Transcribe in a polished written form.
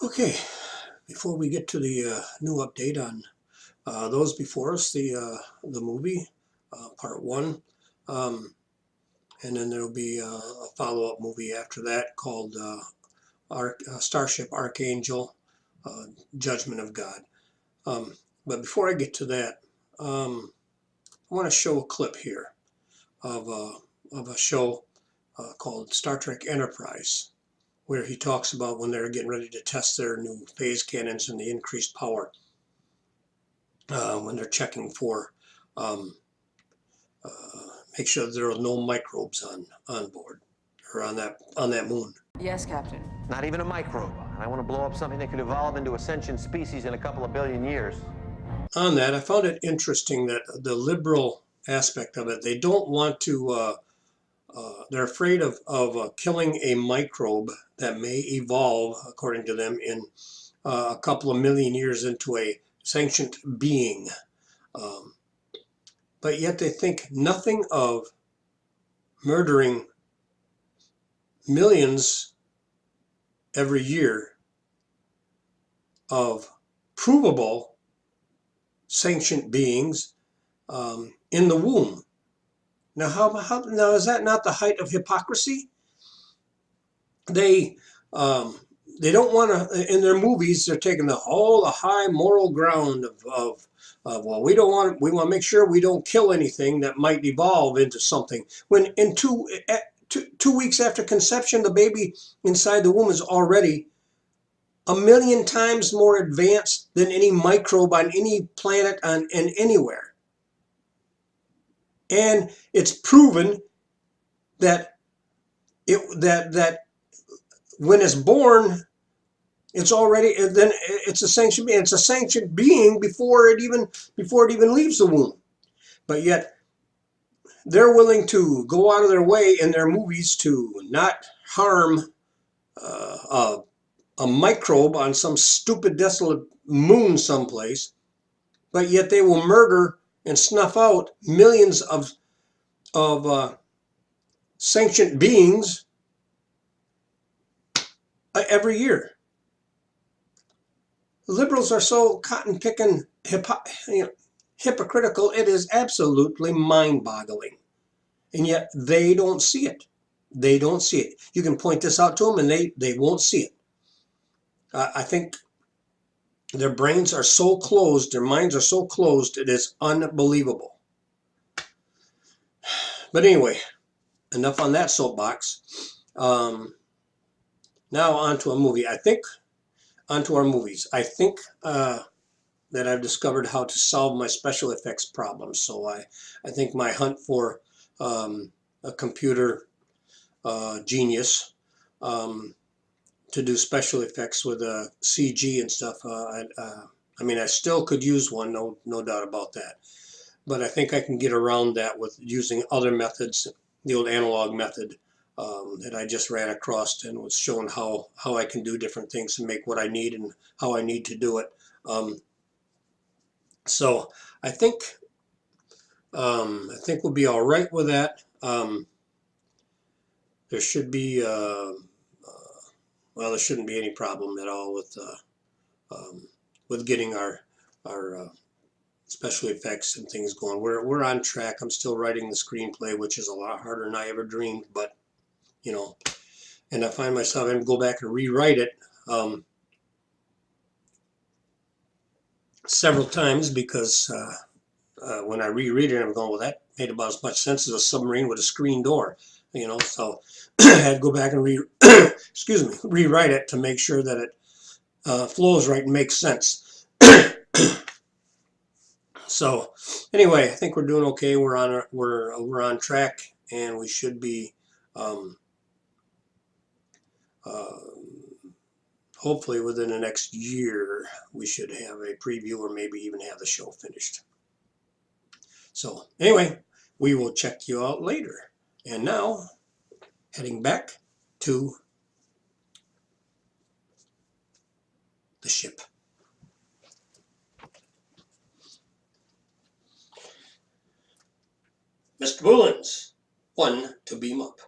Okay, before we get to the new update on those before us, the movie, part one, um, and then there'll be a follow-up movie after that called Starship Archangel, uh, Judgment of God. But before I get to that, I want to show a clip here of a show called Star Trek Enterprise, where he talks about when they're getting ready to test their new phase cannons and the increased power. When they're checking for um, uh, make sure there are no microbes on board or on that moon. Yes, Captain. Not even a microbe. And I want to blow up something that could evolve into a sentient species in a couple of billion years. On that, I found it interesting that the liberal aspect of it, they don't want to. They're afraid of killing a microbe that may evolve, according to them, in a couple of million years into a sentient being. Um, but yet they think nothing of murdering millions every year of provable sentient beings in the womb. Now, now is that not the height of hypocrisy? They they don't want to. In their movies, they're taking the high moral ground of well, we want to make sure we don't kill anything that might evolve into something. When in 2 weeks after conception, the baby inside the womb is already a million times more advanced than any microbe on any planet and anywhere. And it's proven that that when it's born, it's a sanctioned being. It's a sanctioned being before it even leaves the womb. But yet they're willing to go out of their way in their movies to not harm a microbe on some stupid desolate moon someplace, but yet they will murder and snuff out millions of sentient beings every year. Liberals are so cotton picking, hypocritical. It is absolutely mind-boggling, and yet they don't see it. They don't see it. You can point this out to them, and they won't see it. I think their brains are so closed, their minds are so closed, it is unbelievable. But anyway, enough on that soapbox. Now onto a movie. Onto our movies. I think that I've discovered how to solve my special effects problems. So I think my hunt for a computer genius to do special effects with CG and stuff. I mean, I still could use one, no doubt about that. But I think I can get around that with using other methods, the old analog method that I just ran across and was showing how I can do different things and make what I need and how I need to do it. So I think we'll be all right with that. There should be well, there shouldn't be any problem at all with getting our special effects and things going. We're on track. I'm still writing the screenplay, which is a lot harder than I ever dreamed, but you know, and I find myself having to go back and rewrite it several times because when I reread it, I'm going, well, that made about as much sense as a submarine with a screen door, you know. So I had to go back and rewrite it to make sure that it flows right and makes sense. So anyway, I think we're doing okay. We're on track, and we should be hopefully within the next year we should have a preview or maybe even have the show finished. So anyway, we will check you out later. And now heading back to the ship. Mr. Bullens, 1 to beam up.